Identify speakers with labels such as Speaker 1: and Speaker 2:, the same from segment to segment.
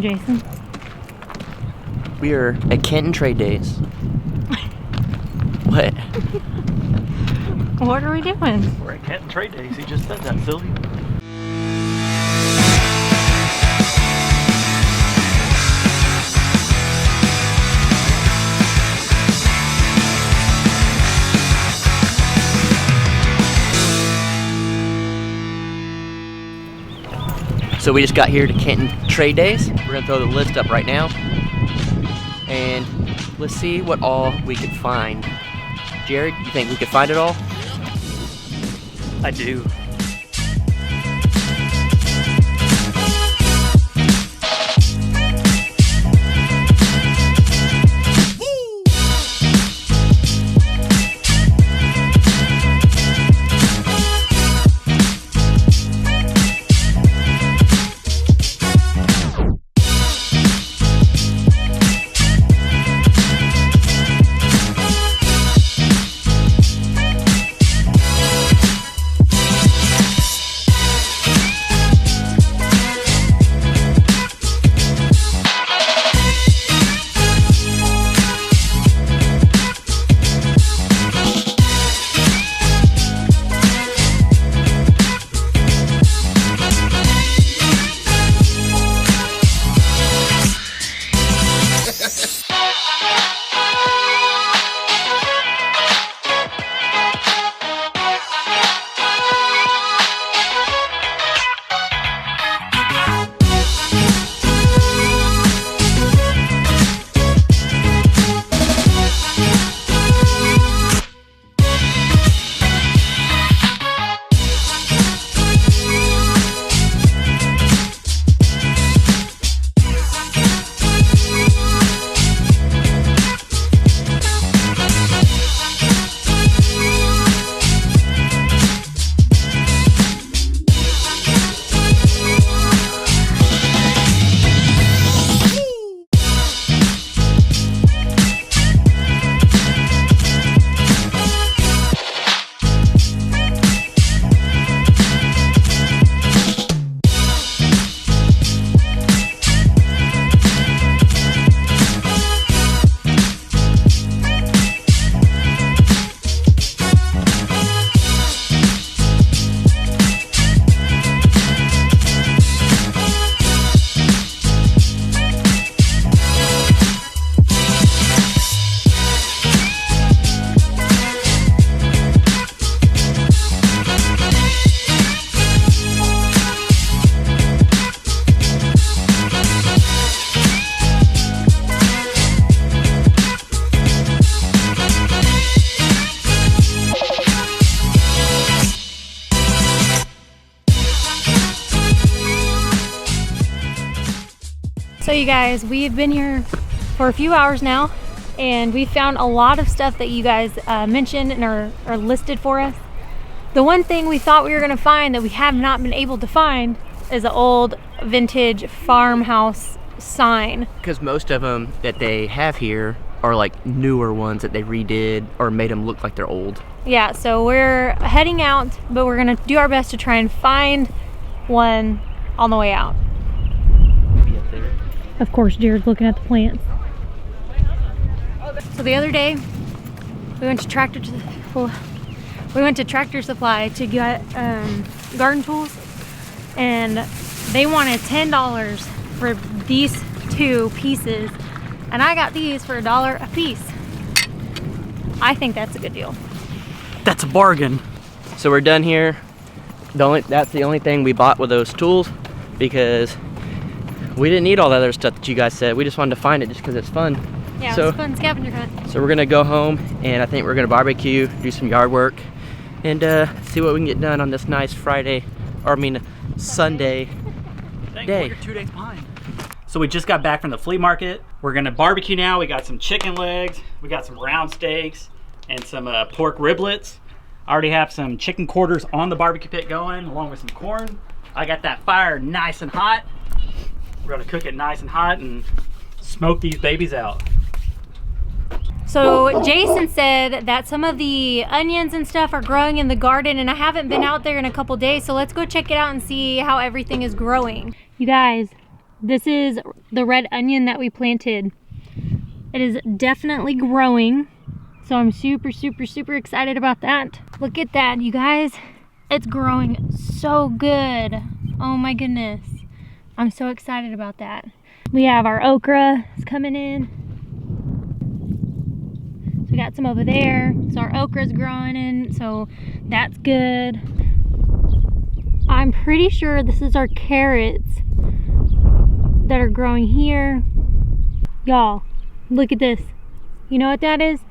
Speaker 1: Jason?
Speaker 2: We are at Kenton Trade Days. What?
Speaker 1: What are we doing?
Speaker 3: We're at Kenton Trade Days. He just said that, Sylvia.
Speaker 2: So we just got here to Kenton Trade Days. We're gonna throw the list up right now. And let's see what all we could find. Jared, you think we could find it all?
Speaker 3: I do.
Speaker 1: So you guys, we've been here for a few hours now, and we found a lot of stuff that you guys mentioned and are listed for us. The one thing we thought we were going to find that we have not been able to find is an old vintage farmhouse sign.
Speaker 2: Because most of them that they have here are like newer ones that they redid or made them look like they're old.
Speaker 1: Yeah, so we're heading out, but we're going to do our best to try and find one on the way out.
Speaker 2: Maybe up there.
Speaker 1: Of course, Jared's looking at the plants. So the other day, we went to Tractor Supply to get garden tools, and they wanted $10 for these two pieces, and I got these for $1 a piece. I think that's a good deal.
Speaker 3: That's a bargain.
Speaker 2: So we're done here. That's the only thing we bought with those tools, because we didn't need all the other stuff that you guys said. We just wanted to find it just because it's fun.
Speaker 1: Yeah,
Speaker 2: so,
Speaker 1: it's a fun scavenger hunt.
Speaker 2: So we're gonna go home, and I think we're gonna barbecue, do some yard work, and see what we can get done on this nice Sunday day.
Speaker 3: You're 2 days behind. So we just got back from the flea market. We're gonna barbecue now. We got some chicken legs, we got some round steaks, and some pork riblets. I already have some chicken quarters on the barbecue pit going, along with some corn. I got that fire nice and hot. We're gonna cook it nice and hot and smoke these babies out.
Speaker 1: So Jason said that some of the onions and stuff are growing in the garden, and I haven't been out there in a couple days, so let's go check it out and see how everything is growing. You guys, This is the red onion that we planted. It is definitely growing. So I'm super, super, super excited about that. Look at that, you guys. It's growing so good. Oh my goodness. I'm so excited about that. We have our okra is coming in. So we got some over there. So our okra is growing in, so that's good. I'm pretty sure this is our carrots that are growing here. Y'all, look at this. You know what that is?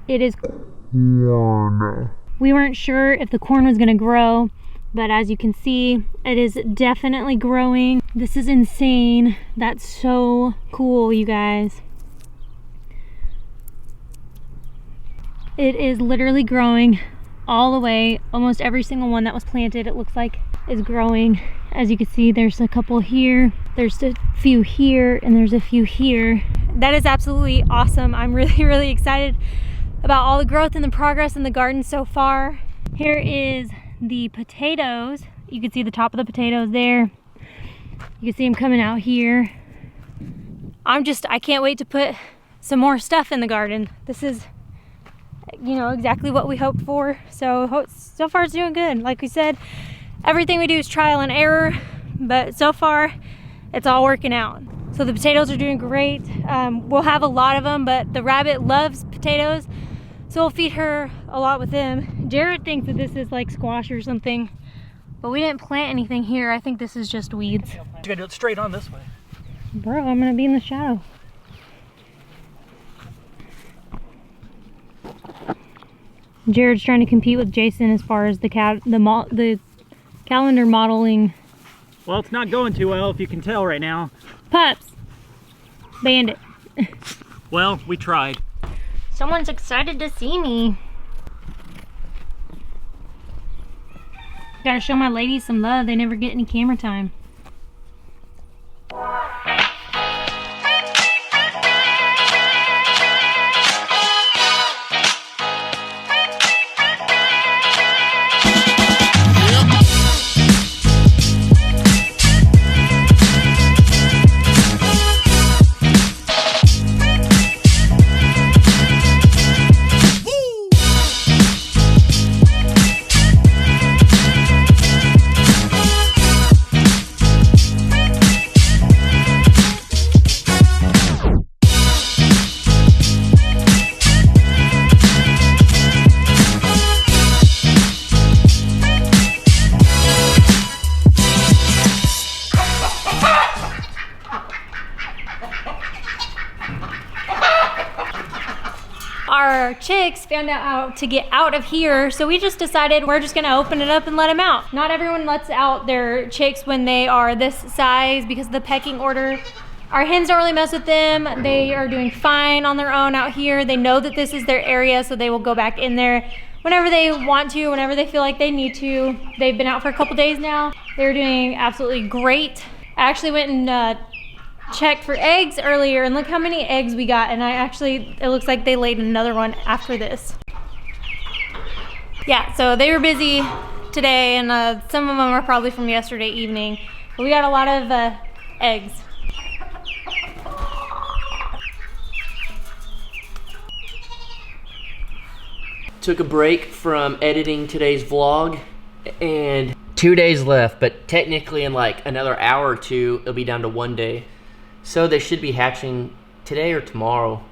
Speaker 1: It is corn. We weren't sure if the corn was gonna grow, but as you can see, it is definitely growing. This is insane. That's so cool, you guys. It is literally growing all the way. Almost every single one that was planted, it looks like, is growing. As you can see, there's a couple here, there's a few here, and there's a few here. That is absolutely awesome. I'm really, really excited about all the growth and the progress in the garden so far. Here is the potatoes. You can see the top of the potatoes there. You can see them coming out here. I can't wait to put some more stuff in the garden. This is, you know, exactly what we hoped for. So far it's doing good. Like we said, everything we do is trial and error, but so far it's all working out. So the potatoes are doing great. We'll have a lot of them, but the rabbit loves potatoes, so we'll feed her a lot with them. Jared thinks that this is like squash or something, but we didn't plant anything here. I think this is just weeds.
Speaker 3: You gotta do it straight on this way.
Speaker 1: Bro, I'm gonna be in the shadow. Jared's trying to compete with Jason as far as the calendar modeling.
Speaker 3: Well, it's not going too well, if you can tell right now.
Speaker 1: Pups! Bandit.
Speaker 3: Well, we tried.
Speaker 1: Someone's excited to see me. Gotta show my ladies some love. They never get any camera time. Our chicks found out how to get out of here, so we just decided we're just gonna open it up and let them out. Not everyone lets out their chicks when they are this size because of the pecking order. Our hens don't really mess with them. They are doing fine on their own out here. They know that this is their area, so they will go back in there whenever they want to, whenever they feel like they need to. They've been out for a couple days now. They're doing absolutely great. I actually went and checked for eggs earlier, and look how many eggs we got, and it looks like they laid another one after this. Yeah, so they were busy today, and some of them are probably from yesterday evening, but we got a lot of eggs.
Speaker 2: Took a break from editing today's vlog, and 2 days left, but technically in like another hour or two it'll be down to 1 day. So they should be hatching today or tomorrow,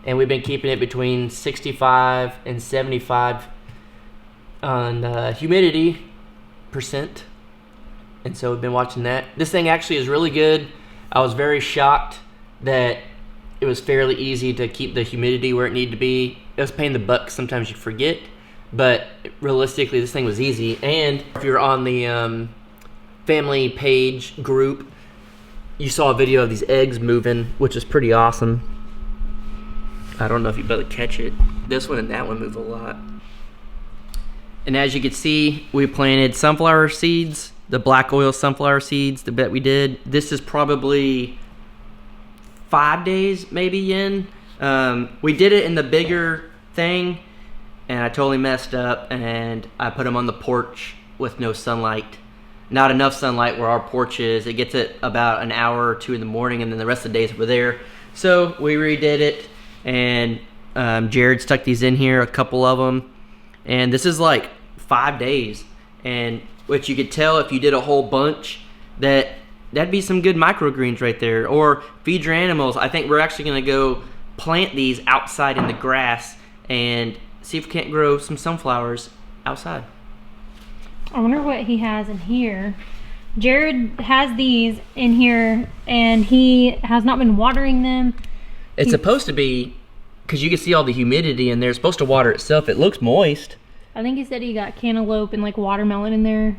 Speaker 2: and we've been keeping it between 65 and 75 on humidity percent, and so we've been watching that. This thing actually is really good. I was very shocked that it was fairly easy to keep the humidity where it needed to be. It was a pain in the butt, sometimes you forget, but realistically this thing was easy. And if you're on the family page group, you saw a video of these eggs moving, which is pretty awesome. I don't know if you'll be able to catch it. This one and that one move a lot. And as you can see, we planted sunflower seeds, the black oil sunflower seeds that we did. This is probably 5 days maybe in. We did it in the bigger thing, and I totally messed up, and I put them on the porch with no sunlight. not enough sunlight where our porch is. It gets it about an hour or two in the morning, and then the rest of the days we're there. So we redid it, and Jared stuck these in here, a couple of them, and this is like 5 days. And what you could tell if you did a whole bunch, that'd be some good microgreens right there. Or feed your animals. I think we're actually gonna go plant these outside in the grass and see if we can't grow some sunflowers outside.
Speaker 1: I wonder what he has in here. Jared has these in here and he has not been watering them.
Speaker 2: It's supposed to be, because you can see all the humidity in there, it's supposed to water itself. It looks moist.
Speaker 1: I think he said he got cantaloupe and like watermelon in there.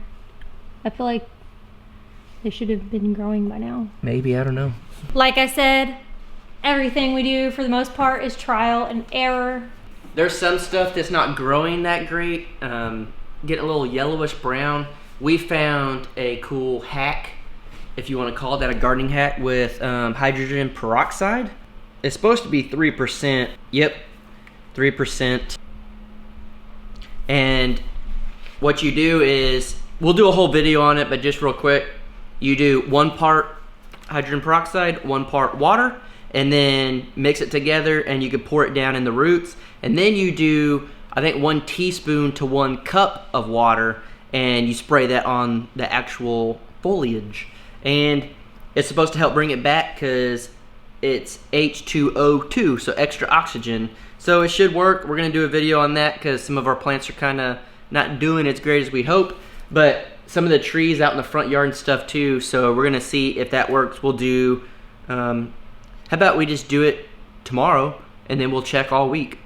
Speaker 1: I feel like they should have been growing by now.
Speaker 2: Maybe, I don't know.
Speaker 1: Like I said, everything we do for the most part is trial and error.
Speaker 2: There's some stuff that's not growing that great, getting a little yellowish brown. We found a cool hack, if you want to call that a gardening hack, with hydrogen peroxide. It's supposed to be 3%. Yep, 3%. And what you do is, we'll do a whole video on it, but just real quick, you do 1 part hydrogen peroxide, 1 part water, and then mix it together, and you can pour it down in the roots. And then you do, I think, 1 teaspoon to 1 cup of water, and you spray that on the actual foliage. And it's supposed to help bring it back because it's H2O2, so extra oxygen. So it should work. We're gonna do a video on that because some of our plants are kind of not doing as great as we hope, but some of the trees out in the front yard and stuff too. So we're gonna see if that works. We'll do, how about we just do it tomorrow and then we'll check all week.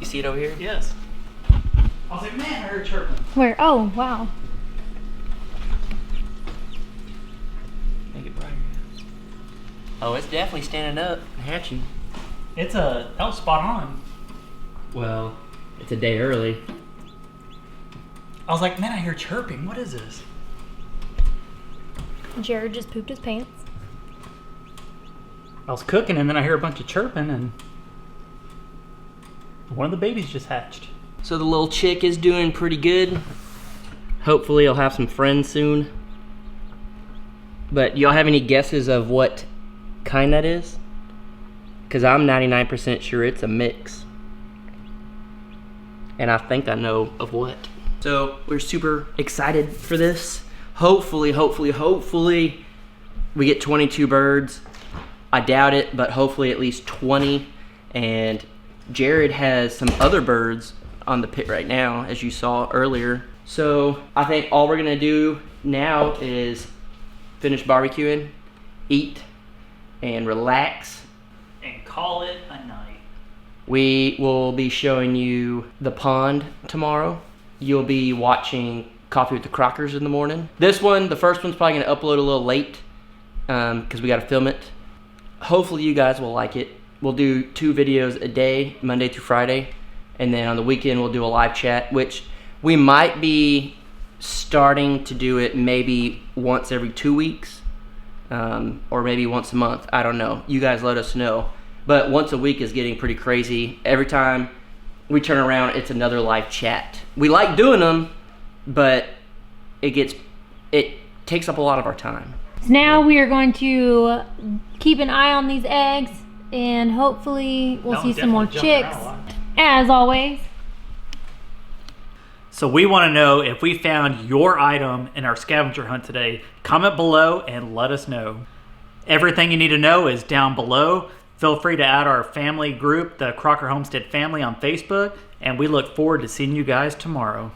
Speaker 2: You see it over here?
Speaker 3: Yes. I was like, man, I heard chirping.
Speaker 1: Where? Oh, wow.
Speaker 2: Make it brighter. Oh, it's definitely standing up and hatching.
Speaker 3: It's that was spot on.
Speaker 2: Well, it's a day early.
Speaker 3: I was like, man, I hear chirping. What is this?
Speaker 1: Jared just pooped his pants.
Speaker 3: I was cooking and then I hear a bunch of chirping and one of the babies just hatched.
Speaker 2: So the little chick is doing pretty good. Hopefully he'll have some friends soon. But y'all have any guesses of what kind that is? Because I'm 99% sure it's a mix. And I think I know of what. So we're super excited for this. Hopefully we get 22 birds. I doubt it, but hopefully at least 20. And Jared has some other birds on the pit right now, as you saw earlier. So I think all we're gonna do now is finish barbecuing, eat, and relax.
Speaker 3: And call it a night.
Speaker 2: We will be showing you the pond tomorrow. You'll be watching Coffee with the Crockers in the morning. This one, the first one's probably gonna upload a little late because we gotta film it. Hopefully you guys will like it. We'll do 2 videos a day, Monday through Friday. And then on the weekend, we'll do a live chat, which we might be starting to do it maybe once every 2 weeks, or maybe once a month. I don't know. You guys let us know. But once a week is getting pretty crazy. Every time we turn around, it's another live chat. We like doing them, but it takes up a lot of our time.
Speaker 1: So now we are going to keep an eye on these eggs and hopefully we'll see some more chicks. As always.
Speaker 3: So we want to know if we found your item in our scavenger hunt today. Comment below and let us know. Everything you need to know is down below. Feel free to add our family group, the Crocker Homestead family, on Facebook, and we look forward to seeing you guys tomorrow.